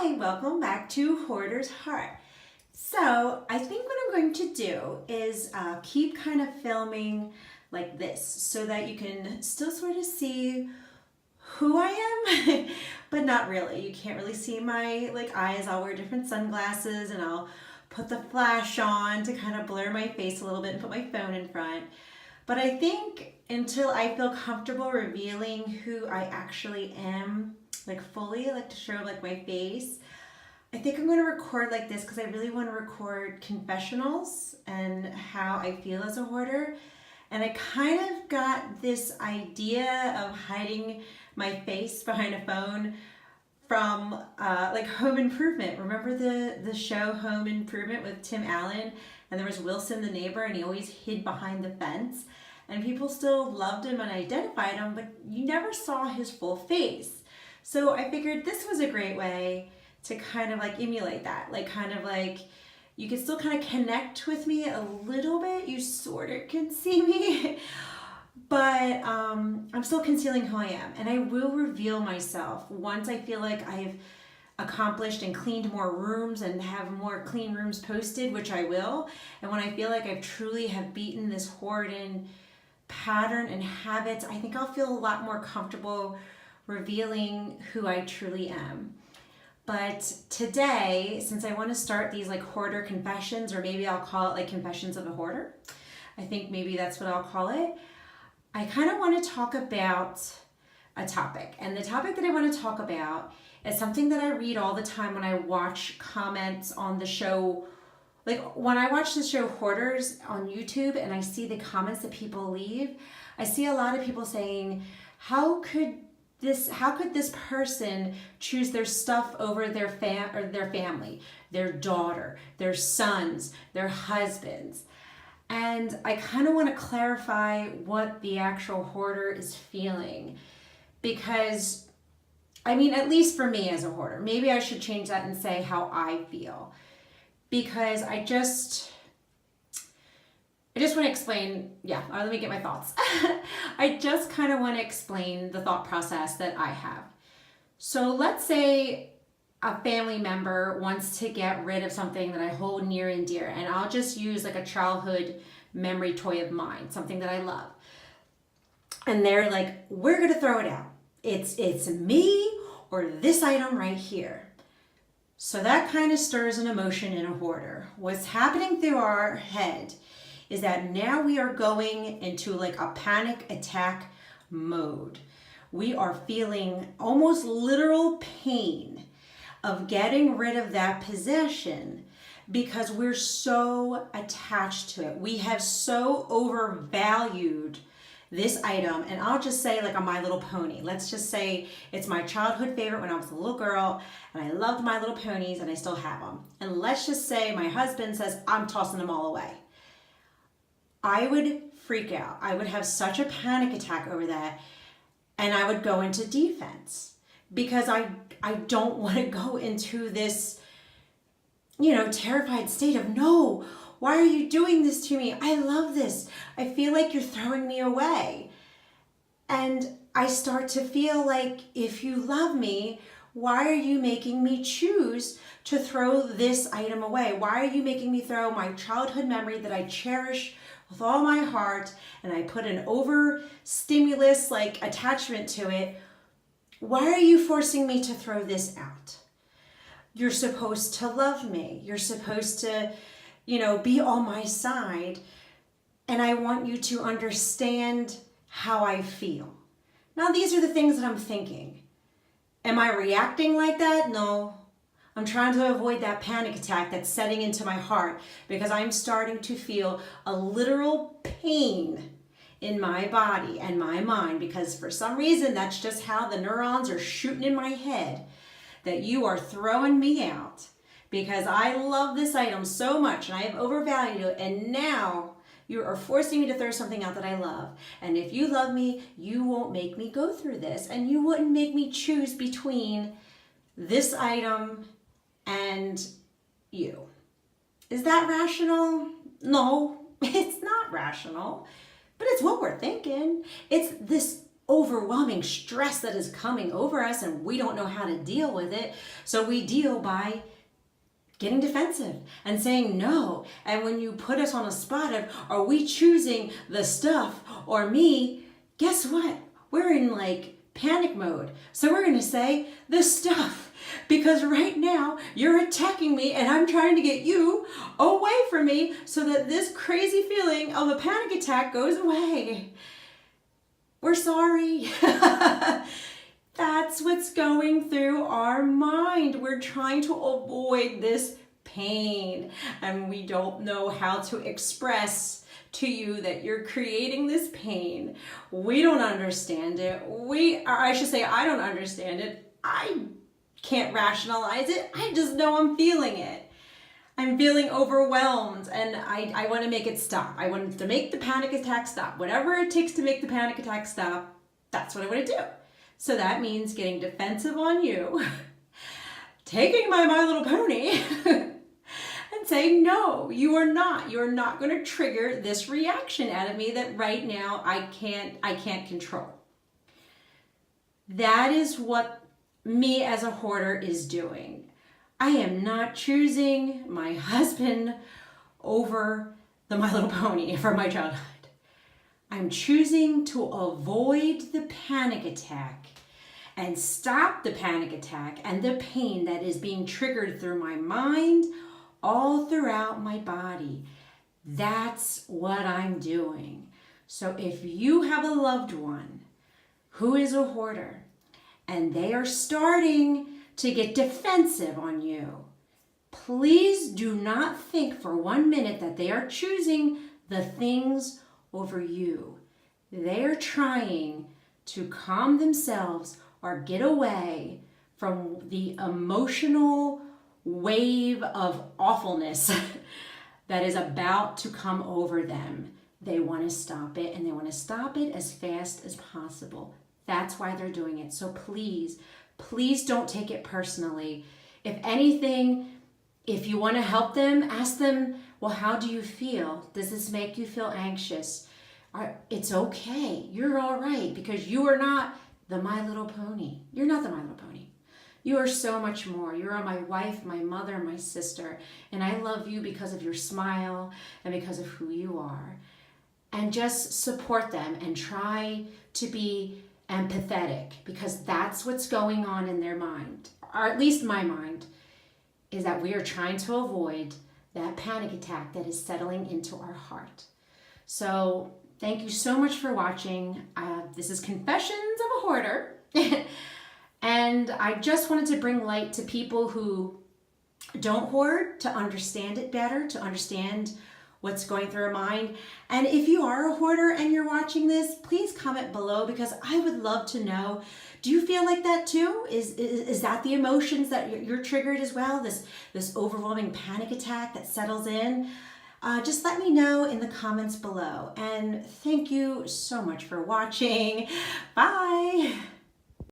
Hi, welcome back to Hoarder's Heart. So I think what I'm going to do is keep kind of filming like this so that you can still sort of see who I am, but not really. You can't really see my eyes. I'll wear different sunglasses and I'll put the flash on to kind of blur my face a little bit and put my phone in front. But I think until I feel comfortable revealing who I actually am, fully, to show my face, I think I'm going to record like this because I really want to record confessionals and how I feel as a hoarder. And I kind of got this idea of hiding my face behind a phone from Home Improvement. Remember the show Home Improvement with Tim Allen? And there was Wilson the neighbor, and he always hid behind the fence. And people still loved him and identified him, but you never saw his full face. So I figured this was a great way to kind of emulate that. You can still kind of connect with me a little bit. You sort of can see me, but I'm still concealing who I am. And I will reveal myself once I feel like I've accomplished and cleaned more rooms and have more clean rooms posted, which I will. And when I feel like I truly have beaten this hoarding pattern and habits, I think I'll feel a lot more comfortable revealing who I truly am. But today, since I want to start these hoarder confessions, or maybe I'll call it confessions of a hoarder, I think maybe that's what I'll call it. I kind of want to talk about a topic. And the topic that I want to talk about is something that I read all the time when I watch comments on the show. When I watch the show Hoarders on YouTube and I see the comments that people leave, I see a lot of people saying, how could this person choose their stuff over their family, their daughter, their sons, their husbands? And I kind of want to clarify what the actual hoarder is feeling, because at least for me as a hoarder, maybe I should change that and say how I feel, because I just want to explain, let me get my thoughts. I just kind of want to explain the thought process that I have. So let's say a family member wants to get rid of something that I hold near and dear, and I'll just use a childhood memory toy of mine, something that I love. And they're like, we're going to throw it out. It's me or this item right here. So that kind of stirs an emotion in a hoarder. What's happening through our head is that now we are going into a panic attack mode. We are feeling almost literal pain of getting rid of that possession because we're so attached to it. We have so overvalued this item, and I'll just say a My Little Pony. Let's just say it's my childhood favorite when I was a little girl, and I loved My Little Ponies, and I still have them. And let's just say my husband says, I'm tossing them all away. I would freak out. I would have such a panic attack over that, and I would go into defense because I don't want to go into this, terrified state of, no, why are you doing this to me? I love this. I feel like you're throwing me away. And I start to feel like, if you love me, why are you making me choose to throw this item away? Why are you making me throw my childhood memory that I cherish with all my heart, and I put an over-stimulus attachment to it? Why are you forcing me to throw this out? You're supposed to love me. You're supposed to, be on my side, and I want you to understand how I feel. Now, these are the things that I'm thinking. Am I reacting like that? No. I'm trying to avoid that panic attack that's setting into my heart because I'm starting to feel a literal pain in my body and my mind, because for some reason that's just how the neurons are shooting in my head, that you are throwing me out because I love this item so much and I have overvalued it, and now you are forcing me to throw something out that I love. And if you love me, you won't make me go through this, and you wouldn't make me choose between this item and you. Is that rational? No, it's not rational, but it's what we're thinking. It's this overwhelming stress that is coming over us and we don't know how to deal with it. So we deal by getting defensive and saying no. And when you put us on a spot of, are we choosing the stuff or me? Guess what? We're in like panic mode. So we're going to say the stuff, because right now you're attacking me and I'm trying to get you away from me so that this crazy feeling of a panic attack goes away. We're sorry. That's what's going through our mind. We're trying to avoid this pain and we don't know how to express to you that you're creating this pain. We don't understand it. I should say, I don't understand it. I can't rationalize it. I just know I'm feeling it. I'm feeling overwhelmed and I want to make it stop. I want to make the panic attack stop. Whatever it takes to make the panic attack stop, that's what I want to do. So that means getting defensive on you, taking my Little Pony, and saying, no, you are not. You're not going to trigger this reaction out of me that right now I can't control. That is what me as a hoarder is doing. I am not choosing my husband over the My Little Pony from my childhood. I'm choosing to avoid the panic attack and stop the panic attack and the pain that is being triggered through my mind all throughout my body. That's what I'm doing. So if you have a loved one who is a hoarder and they are starting to get defensive on you, please do not think for 1 minute that they are choosing the things over you. They are trying to calm themselves or get away from the emotional wave of awfulness that is about to come over them. They want to stop it and they want to stop it as fast as possible. That's why they're doing it. So please, please don't take it personally. If anything, if you want to help them, ask them, well, how do you feel? Does this make you feel anxious? It's okay. You're all right because you are not the My Little Pony. You're not the My Little Pony. You are so much more. You are my wife, my mother, my sister, and I love you because of your smile and because of who you are. And just support them and try to be empathetic because that's what's going on in their mind, or at least my mind, is that we are trying to avoid that panic attack that is settling into our heart. So thank you so much for watching. This is Confessions of a Hoarder. And I just wanted to bring light to people who don't hoard, to understand it better, to understand what's going through our mind. And if you are a hoarder and you're watching this, please comment below because I would love to know, do you feel like that too? Is that the emotions that you're triggered as well? This overwhelming panic attack that settles in? Just let me know in the comments below. And thank you so much for watching. Bye.